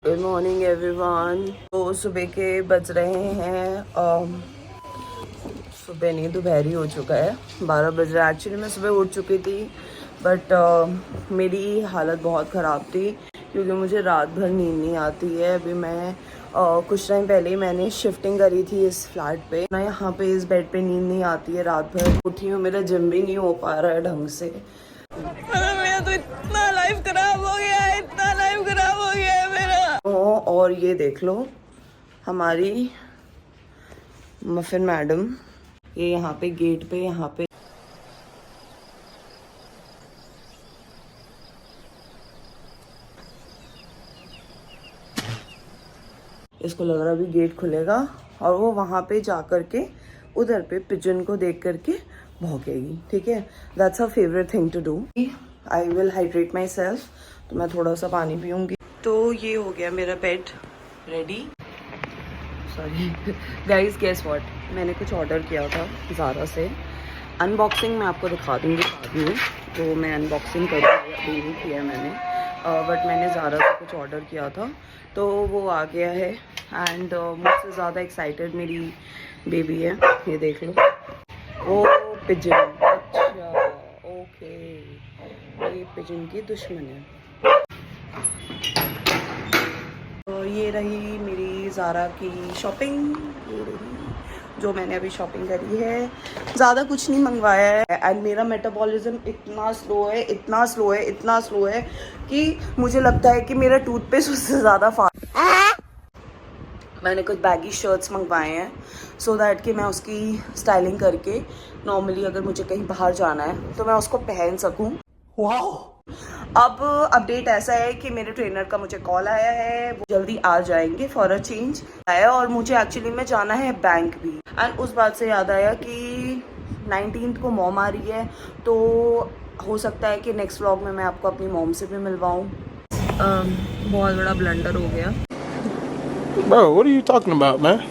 Good morning everyone. तो सुबह के बज रहे हैं सुबह नहीं दोपहर ही हो चुका है, 12 बज रहा है। एक्चुअली मैं सुबह उठ चुकी थी बट मेरी हालत बहुत ख़राब थी क्योंकि मुझे रात भर नींद नहीं आती है। अभी मैं कुछ टाइम पहले ही मैंने शिफ्टिंग करी थी इस फ्लैट पे ना, यहाँ पे इस बेड पे नींद नहीं आती है। रात भर उठी हूँ, मेरा जिम भी नहीं हो पा रहा है ढंग से। मेरा तो इतना लाइफ खराब हो गया है, इतना लाइफ खराब हो गया है मेरा। और ये देख लो हमारी मफिन मैडम, ये यहाँ पे गेट पे यहाँ पे इसको लग रहा है अभी गेट खुलेगा और वो वहाँ पे जा कर के उधर पे पिजन को देख करके भौंकेगी। ठीक है, that's a favourite thing to do. I will hydrate myself, तो मैं थोड़ा सा पानी पीऊँगी। तो ये हो गया मेरा पेट ready. Sorry guys, guess what, मैंने कुछ ऑर्डर किया था ज़ारा से। अनबॉक्सिंग मैं आपको दिखा दूँगी बाद में, तो मैं अनबॉक्सिंग करूँगी, अभी नहीं किया मैंने। बट मैंने ज़ारा से कुछ ऑर्डर किया था तो वो आ गया है। एंड मुझसे ज़्यादा एक्साइटेड मेरी बेबी है, ये देख लो। वो पिजन, अच्छा ओके, ये पिजन की दुश्मन है। तो ये रही मेरी ज़ारा की शॉपिंग, ये रही जो मैंने अभी शॉपिंग करी है। ज़्यादा कुछ नहीं मंगवाया है एंड मेरा मेटाबॉलिज्म इतना स्लो है, इतना स्लो है, इतना स्लो है कि मुझे लगता है कि मेरा टूथपेस्ट उससे ज़्यादा फास्ट। मैंने कुछ बैगी शर्ट्स मंगवाए हैं सो दैट कि मैं उसकी स्टाइलिंग करके नॉर्मली अगर मुझे कहीं बाहर जाना है तो मैं उसको पहन सकूं। वाओ! अब अपडेट ऐसा है कि मेरे ट्रेनर का मुझे कॉल आया है, वो जल्दी आ जाएंगे फॉर अ चेंज आया। और मुझे एक्चुअली में जाना है बैंक भी। एंड उस बात से याद आया कि 19th को मॉम आ रही है, तो हो सकता है कि नेक्स्ट व्लॉग में मैं आपको अपनी मॉम से भी मिलवाऊँ। बहुत बड़ा ब्लंडर हो गया। Bro, what are you talking about, man?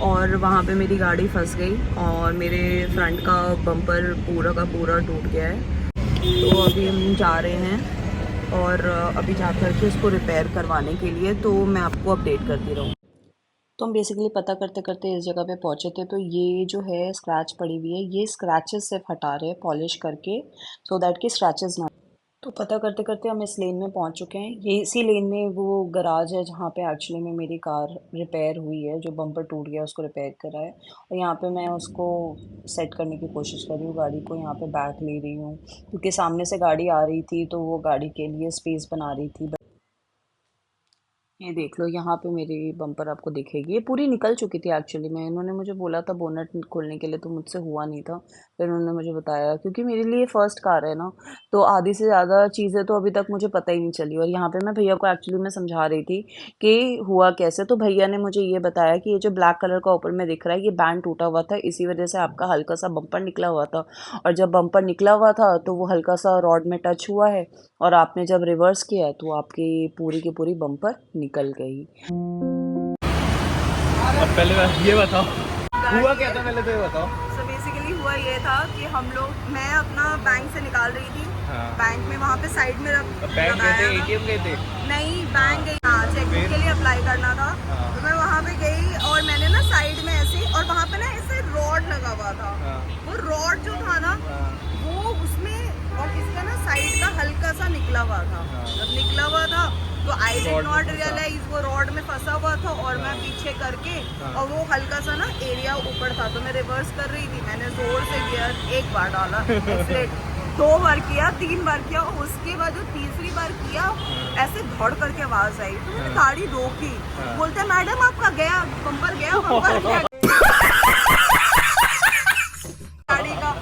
और वहाँ पे मेरी गाड़ी फंस गई और मेरे फ्रंट का बम्पर पूरा का पूरा टूट गया है। तो अभी हम जा रहे हैं और अभी जा कर के उसको रिपेयर करवाने के लिए, तो मैं आपको अपडेट करती रहूँ। तो हम बेसिकली पता करते करते इस जगह पे पहुँचे थे। तो ये जो है स्क्रैच पड़ी हुई है, ये स्क्रैचेस सिर्फ हटा रहे हैं पॉलिश करके, सो दैट कि स्क्रैचेस ना। तो पता करते करते हम इस लेन में पहुंच चुके हैं। ये इसी लेन में वो गराज है जहाँ पे एक्चुअली में मेरी कार रिपेयर हुई है, जो बम्पर टूट गया उसको रिपेयर करा है। और यहाँ पे मैं उसको सेट करने की कोशिश कर रही हूँ, गाड़ी को यहाँ पे बैक ले रही हूँ क्योंकि सामने से गाड़ी आ रही थी तो वो गाड़ी के लिए स्पेस बना रही थी। ये देख लो, यहाँ पे मेरी बम्पर आपको दिखेगी, ये पूरी निकल चुकी थी एक्चुअली में। इन्होंने मुझे बोला था बोनट खोलने के लिए, तो मुझसे हुआ नहीं था। फिर उन्होंने मुझे बताया, क्योंकि मेरे लिए फ़र्स्ट कार है ना, तो आधी से ज़्यादा चीज़ें तो अभी तक मुझे पता ही नहीं चली। और यहाँ पे मैं भैया को एक्चुअली में समझा रही थी कि हुआ कैसे। तो भैया ने मुझे ये बताया कि ये जो ब्लैक कलर का ऊपर में दिख रहा है, ये बैंड टूटा हुआ था, इसी वजह से आपका हल्का सा बम्पर निकला हुआ था। और जब बम्पर निकला हुआ था तो वो हल्का सा रॉड में टच हुआ है, और आपने जब रिवर्स किया तो आपकी पूरी की पूरी बम्पर निकल गई। अब पहले ये बताओ हुआ क्या था, पहले तो ये बताओ। सो बेसिकली हुआ ये था कि मैं अपना बैंक से निकाल रही थी। हाँ। बैंक में वहाँ पे साइड में बैंक गए थे, एटीएम गए थे? नहीं, बैंक गई, हाँ, चेकबुक के लिए अप्लाई करना था। हाँ। तो मैं वहाँ पे गई और मैंने ना साइड में ऐसे, और वहाँ पे ना ऐसे रॉड लगा हुआ था। हाँ। वो रॉड जो था ना, हाँ। वो उसमें और इसका ना साइड का हल्का सा निकला हुआ था। हाँ। जब निकला हुआ था तो आई डिड रॉड में नॉट फंसा। रियलाइज वो रॉड में फंसा हुआ था, और मैं पीछे करके, हाँ। और वो हल्का सा ना एरिया ऊपर था, तो मैं रिवर्स कर रही थी। मैंने जोर से गियर एक बार डाला, एक्सीलेट 2 बार किया, 3 बार किया, और उसके बाद जो तीसरी बार किया ऐसे धड़ करके आवाज आई, तो मैंने गाड़ी रोकी। बोलते मैडम आपका गया बम्पर, गया बम्पर गया गाड़ी का।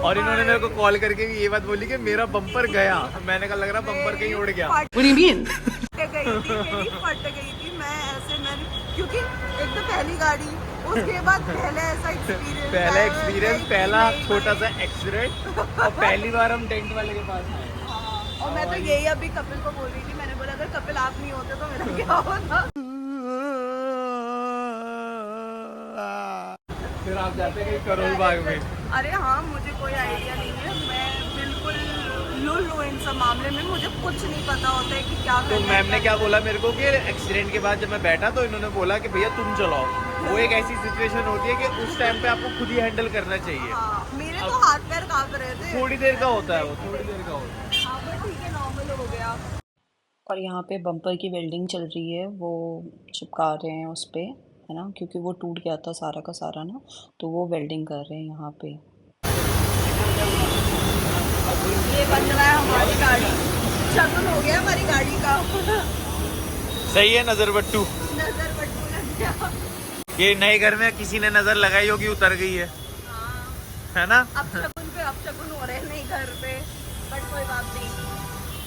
और इन्होंने मेरे को कॉल करके भी ये बात बोली कि मेरा बम्पर गया। मैंने कहा लग रहा बम्पर कहीं उड़ गया। फट गई थी मेरी, फट गई थी। मैं ऐसे, मैंने क्योंकि एक तो पहली गाड़ी, उसके बाद पहला ऐसा एक्सपीरियंस, पहला छोटा सा एक्सीडेंट, और पहली बार हम टेंट वाले के पास आए। और मैं तो यही अभी कपिल को बोल रही थी, मैंने बोला अगर कपिल आप नहीं होते तो मेरा क्या होता। फिर आप जाते कहीं करोल बाग में? अरे हाँ, मुझे कोई आइडिया नहीं है, मैं बिल्कुल लुल इन सब मामले में, मुझे कुछ नहीं पता होता है कि क्या तो करना है, मैम ने क्या बोला मेरे को कि एक्सीडेंट के बाद जब मैं बैठा तो इन्होंने बोला कि भैया तुम चलाओ। वो एक ऐसी सिचुएशन होती है कि उस टाइम पे आपको खुद ही हैंडल करना चाहिए। हाँ, मेरे तो हाथ पैर कांप रहे थे। थोड़ी देर का होता है वो, थोड़ी देर का होता है। हाँ पर ठीक है, नॉर्मल हो गया। और यहाँ पे बम्पर की वेल्डिंग चल रही है, वो चिपका रहे हैं उस पे, है ना, क्योंकि वो टूट गया था सारा का सारा ना, तो वो वेल्डिंग कर रहे हैं यहाँ पे। ये बन रहा है हमारी गाड़ी, शगुन हो गया हमारी गाड़ी का। सही है, नजर बट्टू। नजर बट्टू लग गया। ये नए घर में किसी ने नजर लगाई होगी, उतर गई है। हाँ। है ना? अब शगुन हो रहे हैं नहीं घर पे, बट कोई बात नहीं।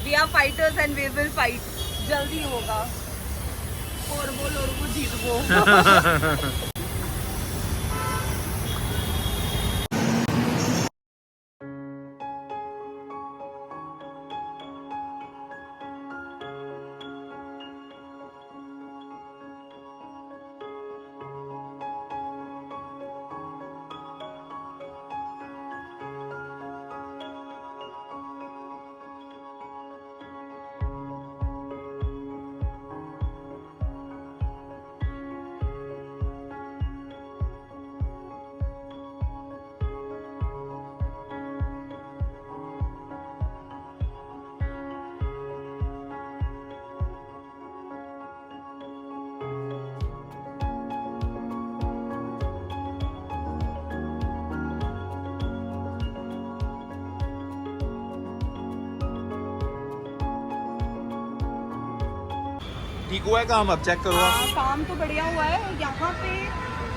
We are fighters and we will fight, जल्दी होगा। और वो जीत वो। ठीक हुआ है काम, अब चेक करो आप। हाँ, काम तो बढ़िया हुआ है। यहाँ पे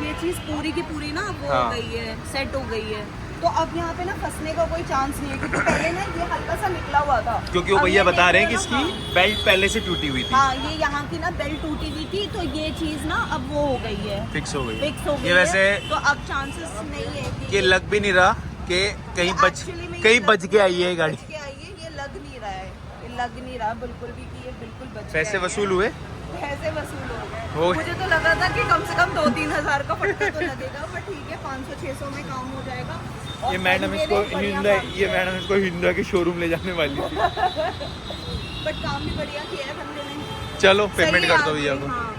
ये चीज पूरी की पूरी ना वो हो गई है, सेट हो गई है। तो अब यहाँ पे ना फंसने का कोई चांस नहीं है, क्योंकि पहले ना ये हल्का सा निकला हुआ था। क्योंकि वो भैया बता रहे हैं कि इसकी बेल्ट पहले से टूटी हुई थी। हाँ, ये यहाँ की ना बेल्ट टूटी हुई थी, तो ये चीज ना अब वो हो गई है, फिक्स हो गई। फिक्स हो गई ये वैसे है। तो अब चांसेस नहीं है कि लग भी नहीं रहा कि कहीं बच के आई है गाड़ी। ये लग नहीं रहा है, ये लग नहीं रहा बिल्कुल भी कि ये बिल्कुल बच पैसे वसूल हुए? पैसे वसूल हो गए। मुझे तो लगा था कि कम से कम 2-3 हज़ार का फटका तो लगेगा, पर ठीक है 500-600 में काम हो जाएगा। ये मैडम इसको हिंडा के शोरूम ले जाने वाली थी। बट काम भी बढ़िया किया है बंदे ने। चलो पेमेंट कर दो भैया को। हाँ।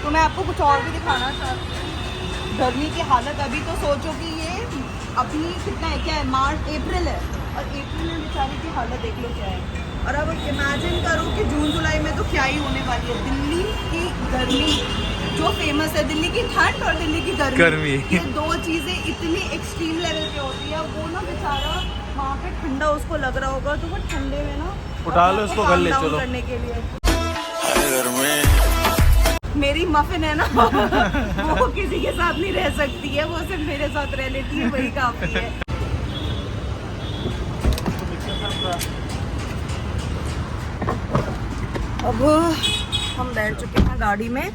तो मैं आपको कुछ और भी दिखाना चाहती हूँ। गर्मी की हालत, अभी तो सोचो कि ये अभी कितना है, क्या है, मार्च अप्रैल है, और अप्रैल में बेचारी की हालत देख लो क्या है। और अब इमेजिन करो कि जून जुलाई में तो क्या ही होने वाली है। दिल्ली की गर्मी जो फेमस है, दिल्ली की ठंड और दिल्ली की गर्मी, ये दो चीज़ें इतनी एक्सट्रीम लेवल पे होती है। वो ना बेचारा वहाँ पे ठंडा उसको लग रहा होगा, तो वो ठंडे में ना उठा लो उसको, घर ले चलो करने के लिए। मेरी मफिन है ना वो किसी के साथ नहीं रह सकती है, वो सिर्फ मेरे साथ रह लेती है, वही काफी है। अब हम बैठ चुके हैं गाड़ी में,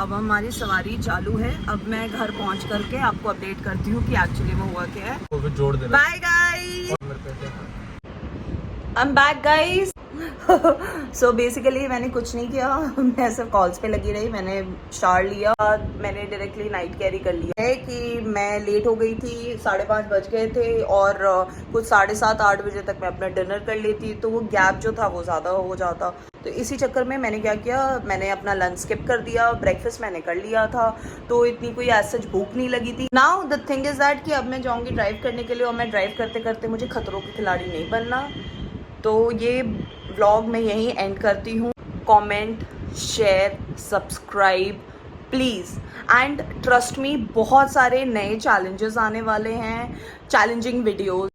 अब हमारी सवारी चालू है। अब मैं घर पहुंच करके आपको अपडेट करती हूँ कि एक्चुअली में हुआ क्या है। जोड़ देना। Bye guys, I am back guys. So basically मैंने कुछ नहीं किया, मैं सिर्फ कॉल्स पे लगी रही। मैंने शावर लिया, मैंने डायरेक्टली नाइट कैरी कर लिया है कि मैं लेट हो गई थी, 5:30 बज गए थे, और कुछ 7:30-8 बजे तक मैं अपना डिनर कर लेती, तो वो गैप जो था वो ज़्यादा हो जाता। तो इसी चक्कर में मैंने क्या किया, मैंने अपना लंच स्किप कर दिया, ब्रेकफास्ट मैंने कर लिया था, तो इतनी कोई ऐसा भूख नहीं लगी थी। Now the thing is that कि अब मैं जाऊँगी ड्राइव करने के लिए, और मैं ड्राइव करते करते मुझे खतरों के खिलाड़ी नहीं बनना। तो ये व्लॉग मैं यहीं एंड करती हूँ। Comment, share, subscribe please, and trust me, बहुत सारे नए चैलेंजेस आने वाले हैं, चैलेंजिंग वीडियोस।